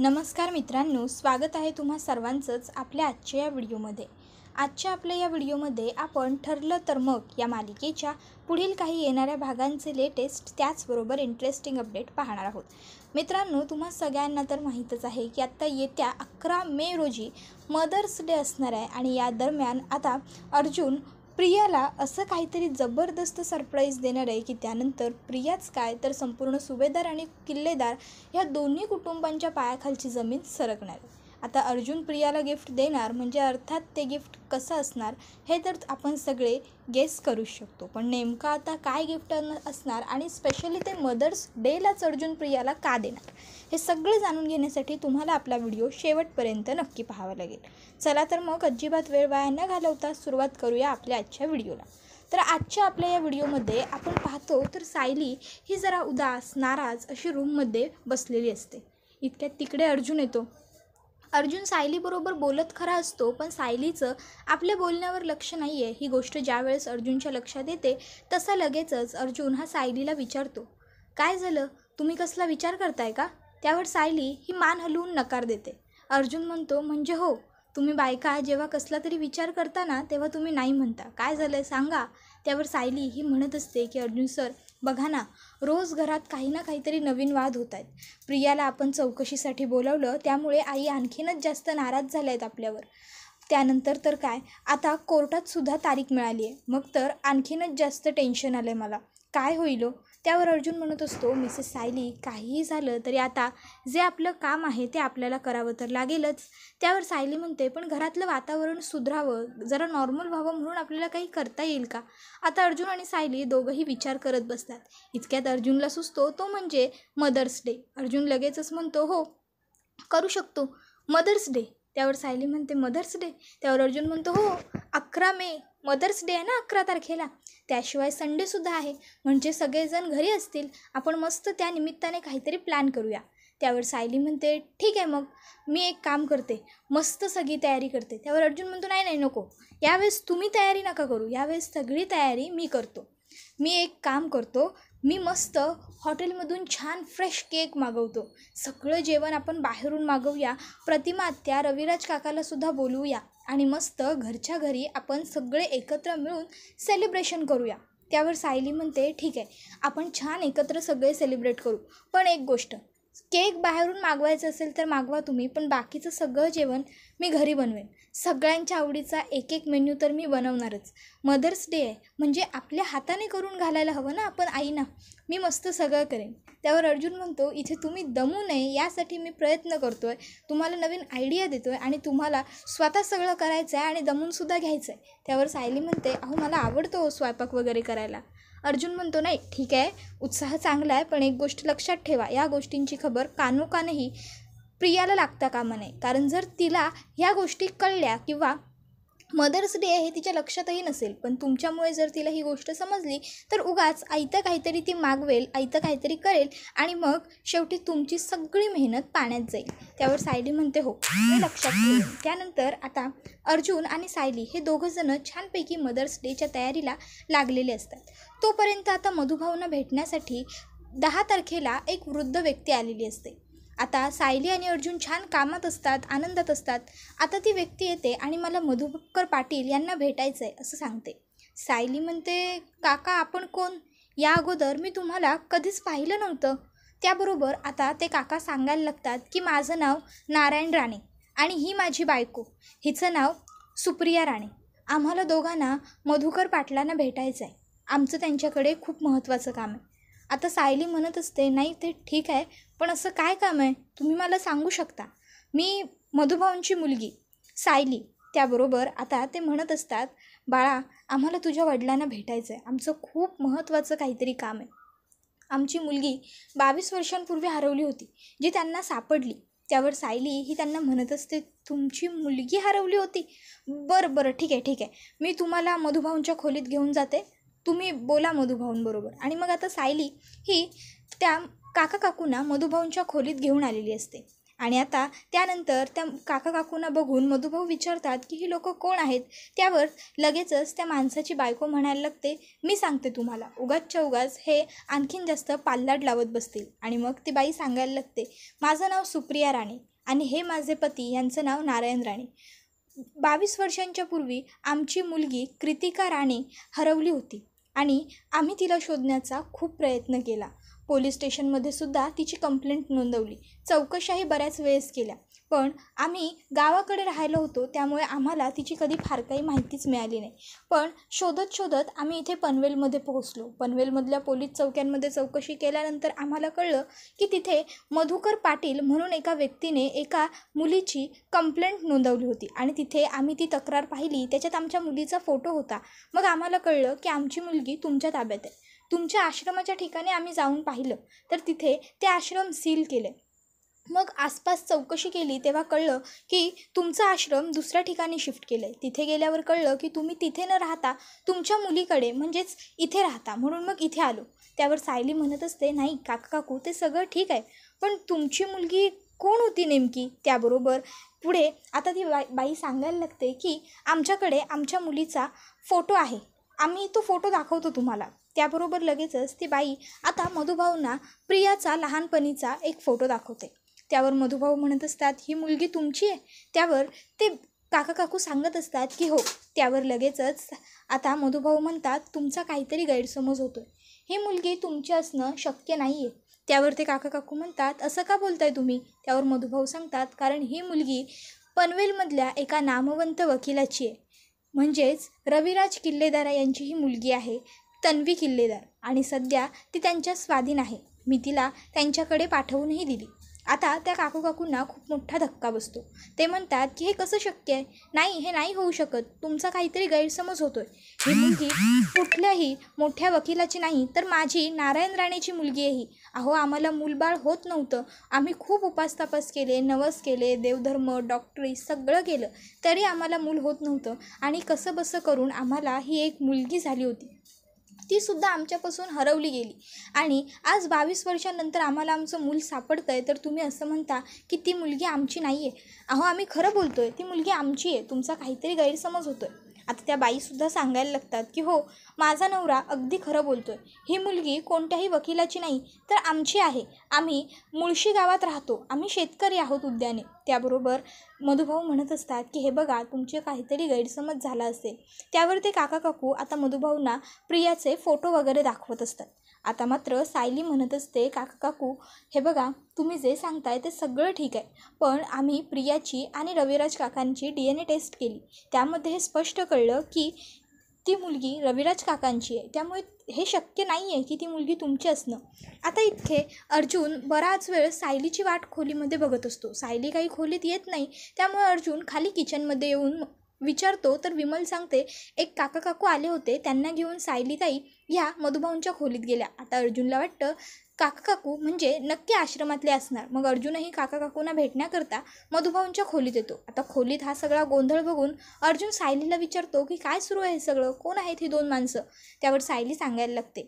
नमस्कार मित्रांनो, स्वागत आहे तुम्हा सर्वांचंच आपल्या आजच्या या व्हिडिओमध्ये. आपल्या या व्हिडिओमध्ये आपण ठरलं तर मग या मालिकेच्या पुढील काही येणाऱ्या भागांचे लेटेस्ट त्याचबरोबर इंटरेस्टिंग अपडेट पाहणार आहोत. मित्रांनो, तुम्हा सगळ्यांना तर माहीतच आहे की आत्ता येत्या 11 मे रोजी मदर्स डे असणार आहे आणि या दरम्यान आता अर्जुन प्रियाला असं काहीतरी जबरदस्त सरप्राईज देणार आहे की त्यानंतर प्रियाच काय तर संपूर्ण सुभेदार आणि किल्लेदार या दोन्ही कुटुंबांच्या पायाखालची जमीन सरकणार आहे. आता अर्जुन प्रियाला गिफ्ट देणार म्हणजे अर्थात ते गिफ्ट कसं असणार हे तर आपण सगळे गेस करू शकतो. पण नेमकं आता काय गिफ्ट असणार आणि स्पेशली ते मदर्स डेलाच अर्जुन प्रियाला का देणार हे सगळे जाणून घेण्यासाठी तुम्हाला आपला व्हिडिओ शेवटपर्यंत नक्की पाहावा लागेल. चला तर मग अजिबात वेळ वाया न घालवता सुरुवात करूया आपल्या आजच्या व्हिडिओला. तर आजच्या आपल्या या व्हिडिओमध्ये आपण पाहतो तर सायली ही जरा उदास नाराज अशी रूममध्ये बसलेली असते. इतक्यात तिकडे अर्जुन येतो. अर्जुन सायलीबरोबर बोलत खरा असतो, पण सायलीचं आपल्या बोलण्यावर लक्ष नाही आहे. ही गोष्ट ज्यावेळेस अर्जुनच्या लक्षात येते तसा लगेचच अर्जुन हा सायलीला विचारतो, काय झालं, तुम्ही कसला विचार करताय का? त्यावर सायली ही मान हलवून नकार देते. अर्जुन म्हणतो, म्हणजे हो, तुम्ही बायका जेव्हा कसला तरी विचार करता ना तेव्हा तुम्ही नाही म्हणता, काय झालं आहे सांगा. त्यावर सायली ही म्हणत असते की अर्जुन सर बघा ना, रोज घरात काही ना काहीतरी नवीन वाद होत आहेत. प्रियाला आपण चौकशीसाठी बोलवलं त्यामुळे आई आणखीनच जास्त नाराज झाल्या आहेत आपल्यावर. त्यानंतर तर काय, आता कोर्टात सुद्धा तारीख मिळाली आहे. मग तर आणखीनच जास्त टेन्शन आलं आहे मला, काय होईल. त्यावर अर्जुन म्हणत असतो, मिसेस सायली काहीही झालं तरी आता जे आपलं काम आहे ते आपल्याला करावं तर लागेलच. त्यावर सायली म्हणते, पण घरातलं वातावरण सुधारावं, जरा नॉर्मल व्हावं म्हणून आपल्याला काही करता येईल का? आता अर्जुन आणि सायली दोघंही विचार करत बसतात. इतक्यात अर्जुनला सुचतो तो म्हणजे मदर्स डे. अर्जुन लगेचच म्हणतो, हो करू शकतो, मदर्स डे. त्यावर सायली म्हणते, मदर्स डे? त्यावर अर्जुन म्हणतो, हो 11 मे मदर्स डे आहे ना, 11 तारखेला. त्याशिवाय संडेसुद्धा आहे, म्हणजे सगळेजण घरी असतील, आपण मस्त त्या निमित्ताने काहीतरी प्लॅन करूया. त्यावर सायली म्हणते, ठीक आहे, मग मी एक काम करते, मस्त सगळी तयारी करते. त्यावर अर्जुन म्हणतो, नाही नाही नको, यावेळेस तुम्ही तयारी नका करू, यावेळेस सगळी तयारी मी करतो. मी एक काम करतो, मी मस्त हॉटेलमधून छान फ्रेश केक मागवतो, सगळं जेवण आपण बाहेरून मागवूया, प्रतिमा आत्या रविराज काकालासुद्धा बोलवूया आणि मस्त घरच्या घरी आपण सगळे एकत्र मिळून सेलिब्रेशन करूया. त्यावर सायली म्हणते, ठीक आहे, आपण छान एकत्र सगळे सेलिब्रेट करू, पण एक गोष्ट, केक बाहेरून मागवायचं असेल तर मागवा तुम्ही, पण बाकीचं सगळं जेवण मी घरी बनवेन. सगळ्यांच्या आवडीचा एक एक मेन्यू तर मी बनवणारच. मदर्स डे आहे म्हणजे आपल्या हाताने करून घालायला हवं ना आपण आईना, मी मस्त सगळं करेन. त्यावर अर्जुन म्हणतो, इथे तुम्ही दमू नये यासाठी मी प्रयत्न करतो आहे, तुम्हाला नवीन आयडिया देतो आहे आणि तुम्हाला स्वतः सगळं करायचं आहे आणि दमूनसुद्धा घ्यायचं आहे. त्यावर सायली म्हणते, अहो मला आवडतो स्वयंपाक वगैरे करायला. अर्जुन म्हणतो, नाही ठीक आहे, उत्साह चांगला आहे, पण एक गोष्ट लक्षात ठेवा, या गोष्टींची खबर कानोकानही प्रियाला लागता कामा नये, कारण जर तिला ह्या गोष्टी कळल्या किंवा मदर्स डे हे तिच्या लक्षातही नसेल, पण तुमच्यामुळे जर तिला ही गोष्ट समजली तर उगाच आयतं काहीतरी ती मागवेल, आयतं काहीतरी करेल आणि मग शेवटी तुमची सगळी मेहनत पाण्यात जाईल. त्यावर सायली म्हणते, हो मी लक्षात ठेवेन. त्यानंतर आता अर्जुन आणि सायली हे दोघंजणं छानपैकी मदर्स डेच्या तयारीला लागलेले असतात. तोपर्यंत आता मधुभाऊंना भेटण्यासाठी 10 तारखेला एक वृद्ध व्यक्ती आलेली असते. आता सायली आणि अर्जुन छान कामात असतात, आनंदात असतात. आता ती व्यक्ती येते आणि मला मधुकर पाटील यांना भेटायचं आहे असं सांगते. सायली म्हणते, काका आपण कोण? या अगोदर मी तुम्हाला कधीच पाहिलं नव्हतं. त्याबरोबर आता ते काका सांगायला लागतात की माझं नाव नारायण राणे आणि ही माझी बायको, हिचं नाव सुप्रिया राणे. आम्हाला दोघांना मधुकर पाटलांना भेटायचं आहे, आमचं त्यांच्याकडे खूप महत्त्वाचं काम आहे. आता सायली म्हणत असते, नाही ते ठीक आहे, पण असं काय काम आहे तुम्ही मला सांगू शकता? मी मधुभाऊंची मुलगी सायली. त्याबरोबर आता ते म्हणत असतात, बाळा आम्हाला तुझ्या वडिलांना भेटायचं आहे, आमचं खूप महत्त्वाचं काहीतरी काम आहे. आमची मुलगी 22 वर्षांपूर्वी हरवली होती, जी त्यांना सापडली. त्यावर सायली ही त्यांना म्हणत असते, तुमची मुलगी हरवली होती? बरं बरं ठीक आहे, मी तुम्हाला मधुभाऊंच्या खोलीत घेऊन जाते, तुम्ही बोला मधुभाऊंबरोबर. आणि मग आता सायली ही त्या काका काकूंना मधुभाऊंच्या खोलीत घेऊन आलेली असते आणि आता त्यानंतर त्या काका काकूंना बघून मधुभाऊ विचारतात की ही लोक कोण आहेत. त्यावर लगेचच त्या माणसाची बायको म्हणायला लागते, मी सांगते तुम्हाला, उगाचच्या उगाच हे आणखीन जास्त पाल्लाड लावत बसतील. आणि मग ती बाई सांगायला लागते, माझं नाव सुप्रिया राणे आणि हे माझे पती, यांचं नाव नारायण राणे. 22 वर्षांच्या पूर्वी आमची मुलगी कृतिका राणे हरवली होती आणि आम्ही तिला शोधण्याचा खूप प्रयत्न केला. पोलीस स्टेशनमध्ये सुद्धा तिची कंप्लेंट नोंदवली, चौकशाही बऱ्याच वेळेस केल्या, पण आम्ही गावाकडे राहिलो होतो त्यामुळे आम्हाला तिची कधी फार काही माहितीच मिळाली नाही. पण शोधत शोधत आम्ही इथे पनवेलमध्ये पोहोचलो. पनवेलमधल्या पोलीस चौक्यांमध्ये चौकशी केल्यानंतर आम्हाला कळलं की तिथे मधुकर पाटील म्हणून एका व्यक्तीने एका मुलीची कंप्लेंट नोंदवली होती आणि तिथे आम्ही ती तक्रार पाहिली. त्याच्यात आमच्या मुलीचा फोटो होता. मग आम्हाला कळलं की आमची मुलगी तुमच्या ताब्यात आहे. तुमच्या आश्रमाच्या ठिकाणी आम्ही जाऊन पाहिलं तर तिथे ते आश्रम सील केले. मग आसपास चौकशी केली तेव्हा कळलं की तुमचा आश्रम दुसऱ्या ठिकाणी शिफ्ट केलं आहे. तिथे गेल्यावर कळलं की तुम्ही तिथे न राहता तुमच्या मुलीकडे म्हणजेच इथे राहता, म्हणून मग इथे आलो. त्यावर सायली म्हणत असते, नाही काका काकू ते सगळं ठीक आहे, पण तुमची मुलगी कोण होती नेमकी. त्याबरोबर पुढे आता ती बाई सांगायला लागते की आमच्याकडे आमच्या मुलीचा फोटो आहे, आम्ही तो फोटो दाखवतो तुम्हाला. त्याबरोबर लगेचच ती बाई आता मधुभाऊंना प्रियाचा लहानपणीचा एक फोटो दाखवते. त्यावर मधुभाऊ म्हणत असतात, ही मुलगी तुमची आहे. त्यावर ते काका काकू सांगत असतात की हो. त्यावर लगेचच आता मधुभाऊ म्हणतात, तुमचा काहीतरी गैरसमज होतोय, ही मुलगी तुमची असणं शक्य नाही आहे. त्यावर ते काका काकू म्हणतात, असं का बोलताय तुम्ही. त्यावर मधुभाऊ सांगतात, कारण ही मुलगी पनवेलमधल्या एका नामवंत वकिलाची आहे, म्हणजेच रविराज किल्लेदार यांची ही मुलगी आहे, तन्वी किल्लेदार, आणि सध्या ती त्यांच्या स्वाधीन आहे. मी तिला त्यांच्याकडे पाठवूनही दिली. आता त्या काकू काकूंना खूप मोठा धक्का बसतो. ते म्हणतात की हे कसं शक्य आहे, नाही हे नाही होऊ शकत, तुमचा काहीतरी गैरसमज होतोय. ही मुलगी कुठल्याही मोठ्या वकिलाची नाही तर माझी नारायण राणेची मुलगी आहे. अहो आम्हाला मूलबाळ होत नव्हतं, आम्ही खूप उपासतापास केले, नवस केले, देवधर्म, डॉक्टरी सगळं केलं, तरी आम्हाला मूल होत नव्हतं. आणि कसं बसं करून आम्हाला ही एक मुलगी झाली होती, ती सुद्धा आमच्यापासून हरवली गेली. आणि आज 22 वर्षांनंतर आम्हाला आमचं मूल सापडतं आहे, तर तुम्ही असं म्हणता की ती मुलगी आमची नाही आहे. अहो आम्ही खरं बोलतो आहे, ती मुलगी आमची आहे, तुमचा काहीतरी गैरसमज होतो आहे. आता त्या बाईसुद्धा सांगायला लागतात की हो, माझा नवरा अगदी खरं बोलतो आहे, ही मुलगी कोणत्याही वकिलाची नाही तर आमची आहे. आम्ही मुळशी गावात राहतो, आम्ही शेतकरी आहोत उद्याने. त्याबरोबर मधुभाऊ म्हणत असतात की हे बघा, तुमचे काहीतरी गैरसमज झाला असेल. त्यावर ते काका काकू आता मधुभाऊंना प्रियाचे फोटो वगैरे दाखवत असतात. आता मात्र सायली म्हणत असते, काका काकू हे बघा, तुम्ही जे सांगताय ते सगळं ठीक आहे, पण आम्ही प्रियाची आणि रविराज काकांची DNA टेस्ट केली, त्यामध्ये हे स्पष्ट कळलं की ती मुलगी रविराज काकांची आहे, त्यामुळे हे शक्य नाही आहे की ती मुलगी तुमची असणं. आता इथे अर्जुन बराच वेळ सायलीची वाट खोलीमध्ये बघत असतो. सायली काही खोलीत येत नाही, त्यामुळे अर्जुन खाली किचनमध्ये येऊन विचारतो तर विमल सांगते, एक काका काकू आले होते, त्यांना घेऊन सायलीताई ह्या मधुभाऊंच्या खोलीत गेल्या. आता अर्जुनला वाटतं काका काकू म्हणजे नक्की आश्रमातले असणार. मग अर्जुनही काका काकूंना भेटण्याकरता मधुभाऊंच्या खोलीत येतो. आता खोलीत हा सगळा गोंधळ बघून अर्जुन सायलीला विचारतो की काय सुरू आहे हे सगळं, कोण आहेत ही दोन माणसं. त्यावर सायली सांगायला लागते,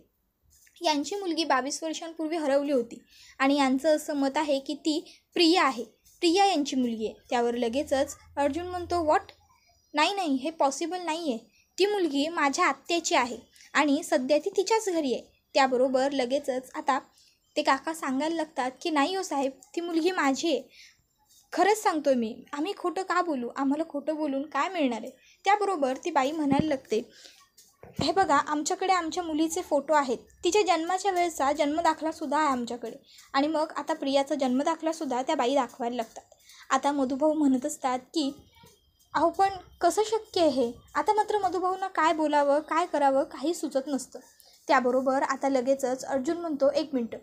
यांची मुलगी 22 वर्षांपूर्वी हरवली होती आणि यांचं असं मत आहे की ती प्रिया आहे, प्रिया यांची मुलगी आहे. त्यावर लगेचच अर्जुन म्हणतो, व्हॉट, नाही, हे पॉसिबल नाही आहे, ती मुलगी माझ्या आत्याची आहे आणि सध्या ती तिच्याच घरी आहे. त्याबरोबर लगेचच आता ते काका सांगायला लागतात की नाही हो साहेब, ती मुलगी माझी आहे, खरंच सांगतोय मी, आम्ही खोटं का बोलू, आम्हाला खोटं बोलून काय मिळणार आहे. त्याबरोबर ती बाई म्हणायला लागते, हे बघा, आमच्याकडे आमच्या मुलीचे फोटो आहेत, तिच्या जन्माच्या वेळेचा जन्मदाखलासुद्धा आहे आमच्याकडे. आणि मग आता प्रियाचा जन्मदाखलासुद्धा त्या बाई दाखवायला लागतात. आता मधुभाऊ म्हणत असतात की अहो पण कसं शक्य आहे हे. आता मात्र मधुभाऊंना काय बोलावं काय करावं काही सुचत नसतं. त्याबरोबर आता लगेचच अर्जुन म्हणतो, एक मिनटं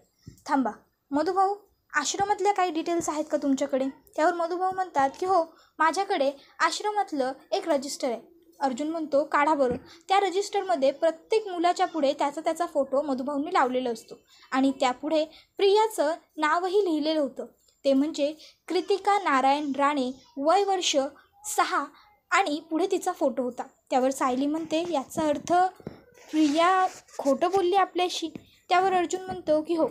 थांबा मधुभाऊ, आश्रमातल्या काही डिटेल्स आहेत का तुमच्याकडे. त्यावर मधुभाऊ म्हणतात की हो, माझ्याकडे आश्रमातलं एक रजिस्टर आहे. अर्जुन म्हणतो, काढा बरं. त्या रजिस्टरमध्ये प्रत्येक मुलाच्या पुढे त्याचा फोटो मधुभाऊंनी लावलेला असतो आणि त्यापुढे प्रियाचं नावही लिहिलेलं होतं, ते म्हणजे कृतिका नारायण राणे, वय वर्ष 6 आणि पुढे तिचा फोटो होता. त्यावर सायली म्हणते, याचा अर्थ प्रिया खोटं बोलली आपल्याशी. त्यावर अर्जुन म्हणतो की हो,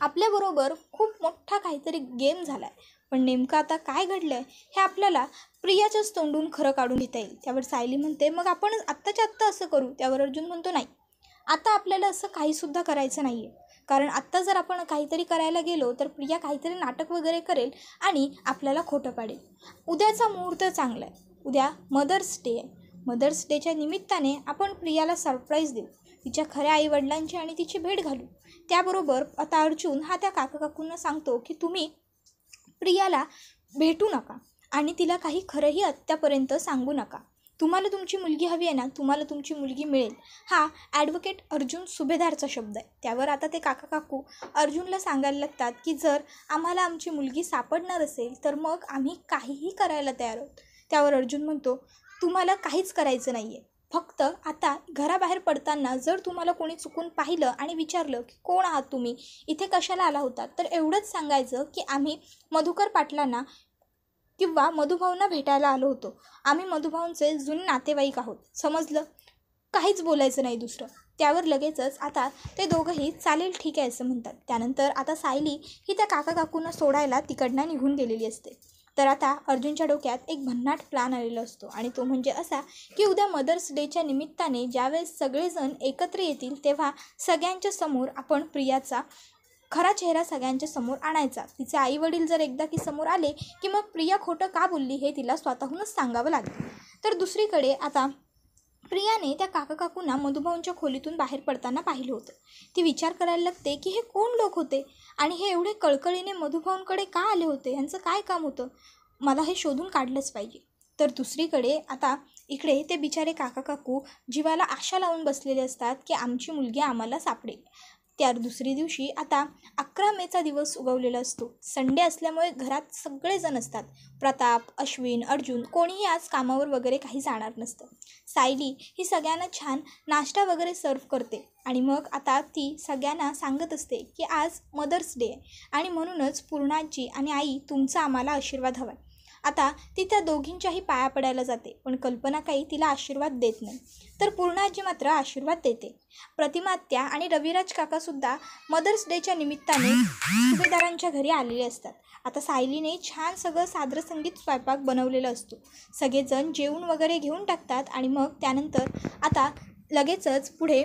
आपल्याबरोबर खूप मोठा काहीतरी गेम झाला आहे, पण नेमकं आता काय घडलं आहे हे आपल्याला प्रियाच्याच तोंडून खरं काढून घेता येईल. त्यावर सायली म्हणते मग आपण आत्ताच्या आत्ता असं करू. त्यावर अर्जुन म्हणतो नाही, आता आपल्याला असं काहीसुद्धा करायचं नाही आहे. कारण आत्ता जर आपण काहीतरी करायला गेलो तर प्रिया काहीतरी नाटक वगैरे करेल आणि आपल्याला खोटं पाडेल. उद्याचा मुहूर्त चांगला आहे. उद्या मदर्स डे आहे. मदर्स डेच्या निमित्ताने आपण प्रियाला सरप्राईज देऊ, तिच्या खऱ्या आईवडिलांची आणि तिची भेट घालू. त्याबरोबर आता अर्जुन हा त्या काकाकाकूंना सांगतो की तुम्ही प्रियाला भेटू नका आणि तिला काही खरंही आत्तापर्यंत सांगू नका. तुम्हाला तुमची मुलगी हवी आहे ना, तुम्हाला तुमची मुलगी मिळेल. हा ॲडव्होकेट अर्जुन सुभेदारचा शब्द आहे. त्यावर आता ते काका काकू अर्जुनला सांगायला लागतात की जर आम्हाला आमची मुलगी सापडणार असेल तर मग आम्ही काहीही करायला तयार आहोत. त्यावर अर्जुन म्हणतो तुम्हाला काहीच करायचं नाही आहे. फक्त आता घराबाहेर पडताना जर तुम्हाला कोणी चुकून पाहिलं आणि विचारलं की कोण आहात तुम्ही, इथे कशाला आला होता, तर एवढंच सांगायचं की आम्ही मधुकर पाटलांना किंवा मधुभाऊंना भेटायला आलो होतो. आम्ही मधुभाऊंचे जुने नातेवाईक आहोत. समजलं? काहीच बोलायचं नाही दुसरं. त्यावर लगेचच आता ते दोघंही चालेल ठीक आहे असं म्हणतात. त्यानंतर आता सायली ही त्या काका काकूंना सोडायला तिकडनं निघून गेलेली असते. तर आता अर्जुनच्या डोक्यात एक भन्नाट प्लॅन आलेला असतो आणि तो म्हणजे असा की उद्या मदर्स डेच्या निमित्ताने ज्यावेळेस सगळेजण एकत्र येतील तेव्हा सगळ्यांच्या समोर आपण प्रियाचा खरा चेहरा सगळ्यांच्या समोर आणायचा. तिचे आईवडील जर एकदा की समोर आले की मग प्रिया खोटं का बोलली हे तिला स्वतःहूनच सांगावं लागेल. तर दुसरीकडे आता प्रियाने त्या काका काकूंना मधुभाऊंच्या खोलीतून बाहेर पडताना पाहिलं होतं. ती विचार करायला लागते की हे कोण लोक होते आणि हे एवढे कळकळीने मधुभाऊंकडे का आले होते, यांचं काय काम होतं, मला हे शोधून काढलंच पाहिजे. तर दुसरीकडे आता इकडे ते बिचारे काका काकू जीवाला आशा लावून बसलेले असतात की आमची मुलगी आम्हाला सापडेल. त्या दुसरी दिवशी आता 11 मेचा दिवस उगवलेला असतो. संडे असल्यामुळे घरात सगळेजण असतात. प्रताप, अश्विन, अर्जुन कोणीही आज कामावर वगैरे काही जाणार नसतं. सायली ही सगळ्यांना छान नाश्ता वगैरे सर्व करते आणि मग आता ती सगळ्यांना सांगत असते की आज मदर्स डे आहे आणि म्हणूनच पूर्णाजी आणि आई तुमचा आम्हाला आशीर्वाद हवा आहे. आता ती त्या दोघींच्याही पाया पडायला जाते पण कल्पना काही तिला आशीर्वाद देत नाही. तर पूर्णाजी मात्र आशीर्वाद देते. प्रतिमात्या आणि रविराज काकासुद्धा मदर्स डेच्या निमित्ताने सुभेदारांच्या घरी आलेले असतात. आता सायलीने छान सगळं सादरसंगीत स्वयंपाक बनवलेलं असतो. सगळेजण जेवून वगैरे घेऊन टाकतात आणि मग त्यानंतर आता लगेचच पुढे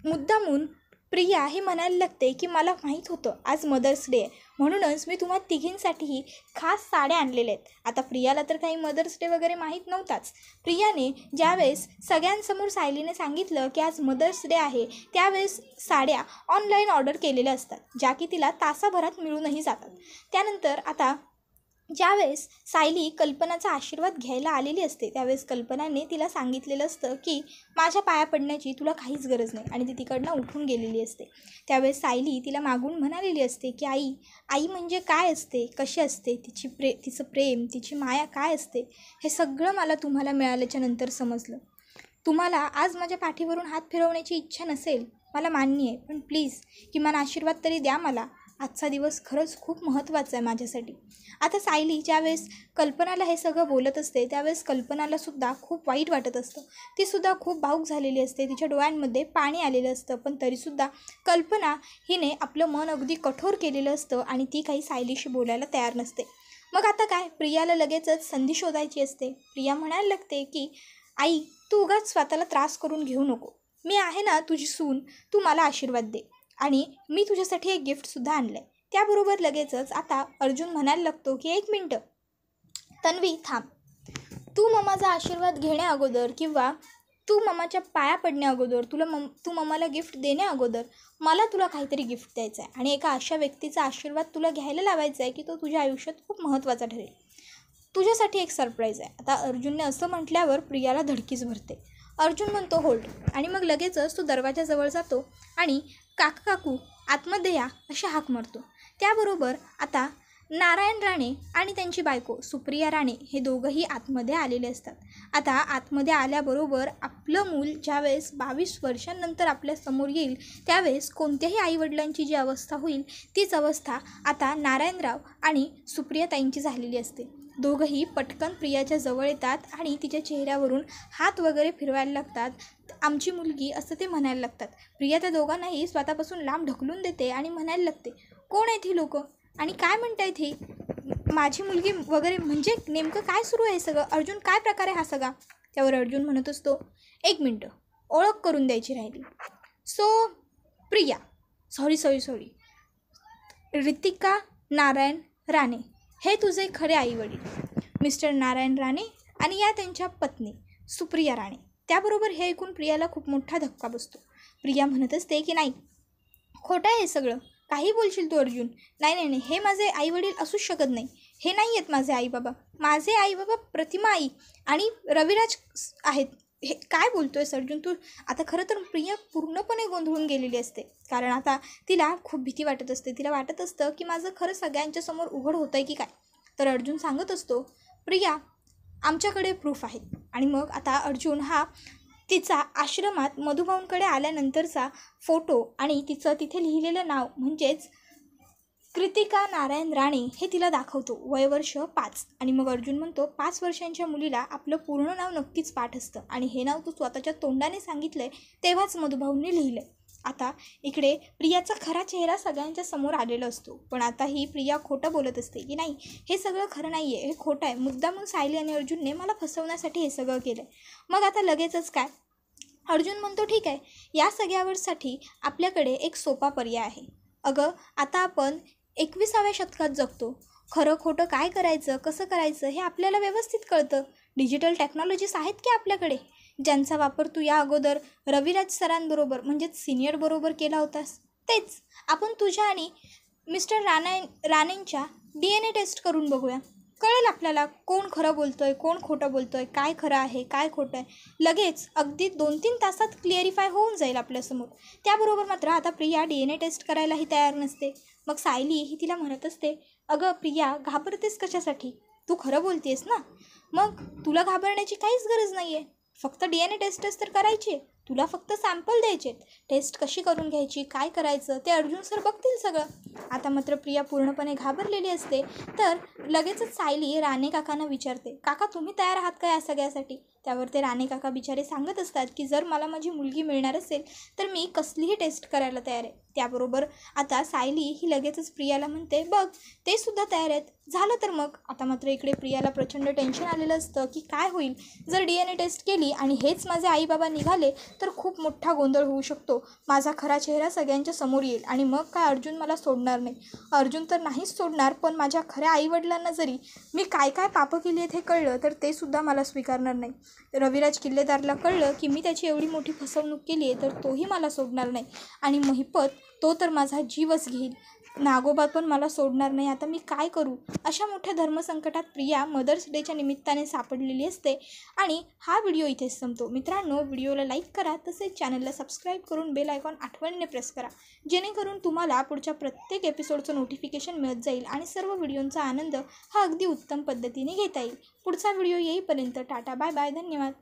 मुद्दामून प्रिया ही म्हणायला लागते की मला माहीत होतं आज मदर्स डे आहे, म्हणूनच मी तुम्हा तिघींसाठीही खास साड्या आणलेल्या आहेत. आता प्रियाला तर काही मदर्स डे वगैरे माहीत नव्हताच. प्रियाने ज्यावेळेस सगळ्यांसमोर सायलीने सांगितलं की आज मदर्स डे आहे त्यावेळेस साड्या ऑनलाईन ऑर्डर केलेल्या असतात ज्या की तिला तासाभरात मिळूनही जातात. त्यानंतर आता ज्यावेळेस सायली कल्पनाचा आशीर्वाद घ्यायला आलेली असते त्यावेळेस कल्पनाने तिला सांगितलेलं असतं की माझ्या पाया पडण्याची तुला काहीच गरज नाही आणि ती तिकडनं उठून गेलेली असते. त्यावेळेस सायली तिला मागून म्हणालेली असते की आई म्हणजे काय असते, कशी असते, तिचं प्रेम, तिची माया काय असते हे सगळं मला तुम्हाला मिळाल्याच्या नंतर समजलं. तुम्हाला आज माझ्या पाठीवरून हात फिरवण्याची इच्छा नसेल मला मान्य आहे, पण प्लीज किमान आशीर्वाद तरी द्या मला. आजचा दिवस खरंच खूप महत्त्वाचा आहे माझ्यासाठी. आता सायली ज्यावेळेस कल्पनाला हे सगळं बोलत असते त्यावेळेस कल्पनालासुद्धा खूप वाईट वाटत असतं. तीसुद्धा खूप भावूक झालेली असते, तिच्या डोळ्यांमध्ये पाणी आलेलं असतं. पण तरीसुद्धा कल्पना हिने आपलं मन अगदी कठोर केलेलं असतं आणि ती काही सायलीशी बोलायला तयार नसते. मग आता काय, प्रियाला लगेचच संधी शोधायची असते. प्रिया म्हणायला लागते की आई तू उगाच स्वतःला त्रास करून घेऊ नको, मी आहे ना तुझी सून, तू मला आशीर्वाद दे आणि मी तुझ्यासाठी एक गिफ्टसुद्धा आणलं आहे. त्याबरोबर लगेचच आता अर्जुन म्हणायला लागतो की 1 मिनटं तन्वी थांब, तू मम्माचा आशीर्वाद घेण्या अगोदर किंवा तू मम्माच्या पाया पडण्या अगोदर तू मम्माला गिफ्ट देण्या अगोदर मला तुला काहीतरी गिफ्ट द्यायचं आहे आणि एका अशा व्यक्तीचा आशीर्वाद तुला घ्यायला लावायचा आहे की तो तुझ्या आयुष्यात खूप महत्त्वाचा ठरेल. तुझ्यासाठी एक सरप्राईज आहे. आता अर्जुनने असं म्हटल्यावर प्रियाला धडकीच भरते. अर्जुन म्हणतो होल्ड आणि मग लगेचच तो दरवाजाजवळ जातो आणि काका काकू आतमध्ये या अशी हाक मारतो. त्याबरोबर आता नारायण राणे आणि त्यांची बायको सुप्रिया राणे हे दोघंही आतमध्ये आलेले असतात. आता आतमध्ये आल्याबरोबर आपलं मूल ज्यावेळेस 22 वर्षांनंतर आपल्या समोर येईल त्यावेळेस कोणत्याही आईवडिलांची जी अवस्था होईल तीच अवस्था आता नारायणराव आणि सुप्रियाताईंची झालेली असते. दोघंही पटकन प्रियाच्या जवळ येतात आणि तिच्या चेहऱ्यावरून हात वगैरे फिरवायला लागतात. आमची मुलगी असं ते म्हणायला लागतात. प्रिया त्या दोघांनाही स्वतःपासून लांब ढकलून देते आणि म्हणायला लागते कोण आहेत ही लोकं आणि काय म्हणतायत हे, माझी मुलगी वगैरे म्हणजे नेमकं काय सुरू आहे सगळं, अर्जुन काय प्रकार आहे हा सगळा. त्यावर अर्जुन म्हणत असतो, 1 मिनटं ओळख करून द्यायची राहिली. सो प्रिया सॉरी रितिका नारायण राणे हे तुझे खरे आईवडील, मिस्टर नारायण राणे आणि या त्यांच्या पत्नी सुप्रिया राणे. त्याबरोबर हे ऐकून प्रियाला खूप मोठा धक्का बसतो. प्रिया म्हणत असते की नाही, खोटं आहे सगळं, काही बोलशील तू अर्जुन. नाही, हे माझे आईवडील असूच शकत नाही, हे नाही आहेत माझे आईबाबा. माझे आईबाबा प्रतिमा आई आणि रविराज आहेत. हे काय बोलतोयस अर्जुन तू. आता खरं तर प्रिया पूर्णपणे गोंधळून गेलेली असते, कारण आता तिला खूप भीती वाटत असते. तिला वाटत असतं की माझं खरं सगळ्यांच्या समोर उघड होतं आहे की काय. तर अर्जुन सांगत असतो, प्रिया आमच्याकडे प्रूफ आहेत. आणि मग आता अर्जुन हा तिचा आश्रमात मधुभाऊंकडे आल्यानंतरचा फोटो आणि तिचं तिथे लिहिलेलं नाव म्हणजेच कृतिका नारायण राणे हे तिला दाखवतो. वयवर्ष 5. आणि मग अर्जुन म्हणतो, 5 वर्षांच्या मुलीला आपलं पूर्ण नाव नक्कीच पाठ असतं आणि हे नाव तू स्वतःच्या तोंडाने सांगितलं आहे तेव्हाच मधुभाऊंनी लिहिलं आहे. आता इकडे प्रियाचा खरा चेहरा सगळ्यांच्या समोर आलेला असतो, पण आता ही प्रिया खोटं बोलत असते की नाही हे सगळं खरं नाही आहे, हे खोटं आहे, मुद्दामून सायली आणि अर्जुनने मला फसवण्यासाठी हे सगळं केलं आहे. मग आता लगेचच काय, अर्जुन म्हणतो ठीक आहे, या सगळ्यावरसाठी आपल्याकडे एक सोपा पर्याय आहे. अगं आता आपण 21व्या शतकात जगतो. खरं खोटं काय करायचं, कसं करायचं हे आपल्याला व्यवस्थित कळतं. डिजिटल टेक्नॉलॉजीज आहेत की आपल्याकडे, ज्यांचा वापर तू या अगोदर रविराज सरांबरोबर म्हणजेच सिनियर बरोबर केला होतास. तेच आपण तुझ्या आणि मिस्टर राणेंच्या DNA टेस्ट करून बघूया. कळेल आपल्याला कोण खरं बोलतोय, कोण खोटं बोलतोय, काय खरं आहे, काय खोटं आहे. लगेच अगदी 2-3 तासात क्लिअरिफाय होऊन जाईल आपल्यासमोर. त्याबरोबर मात्र आता प्रिया DNA टेस्ट करायलाही तयार नसते. मग सायली ही तिला म्हणत असते, अगं प्रिया घाबरतेस कशासाठी, तू खरं बोलतेस ना, मग तुला घाबरण्याची काहीच गरज नाही आहे. फक्त DNA टेस्टच तर करायची, तुला फक्त सॅम्पल द्यायचे. टेस्ट कशी करून घ्यायची, काय करायचं ते अर्जुन सर बघतील सगळं. आता मात्र प्रिया पूर्णपणे घाबरलेली असते. तर लगेचच सायली राणे काकांना विचारते, काका तुम्ही तयार आहात का या सगळ्यासाठी. त्यावर ते राणे काका बिचारे सांगत असतात की जर मला माझी मुलगी मिळणार असेल तर मी कसलीही टेस्ट करायला तयार आहे. त्याबरोबर आता सायली ही लगेचच प्रियाला म्हणते, बघ ते सुद्धा तयार आहेत. झालं तर मग. आता मात्र इकडे प्रियाला प्रचंड टेन्शन आलेलं असतं की काय होईल जर DNA टेस्ट केली आणि हेच माझे आईबाबा निघाले तर खूप मोठा गोंधळ होऊ शकतो. माझा खरा चेहरा सगळ्यांच्या समोर येईल आणि मग काय अर्जुन मला सोडणार नाही. अर्जुन तर नाहीच सोडणार, पण माझ्या खऱ्या आईवडिलांना जरी मी काय काय पापं केली आहेत हे कळलं तर ते सुद्धा मला स्वीकारणार नाही. रविराज किल्लेदारला कळलं की मी त्याची एवढी मोठी फसवणूक केली आहे तर तोही मला सोडणार नाही. आणि महिपत तो तर माझा जीवच घेईल. नागोबा पण मला सोडणार नाही. आता मी काय करू. अशा मोठ्या धर्मसंकटात प्रिया मदर्स डेच्या निमित्ताने सापडलेली असते. आणि हा व्हिडिओ इथेच संपतो. मित्रांनो, व्हिडिओला लाईक करा, तसेच चॅनलला सबस्क्राईब करून बेल आयकॉन आठवणीने प्रेस करा, जेणेकरून तुम्हाला पुढच्या प्रत्येक एपिसोडचं नोटिफिकेशन मिळत जाईल आणि सर्व व्हिडिओंचा आनंद हा अगदी उत्तम पद्धतीने घेता येईल. पुढचा व्हिडिओ येईपर्यंत टाटा बाय बाय, धन्यवाद.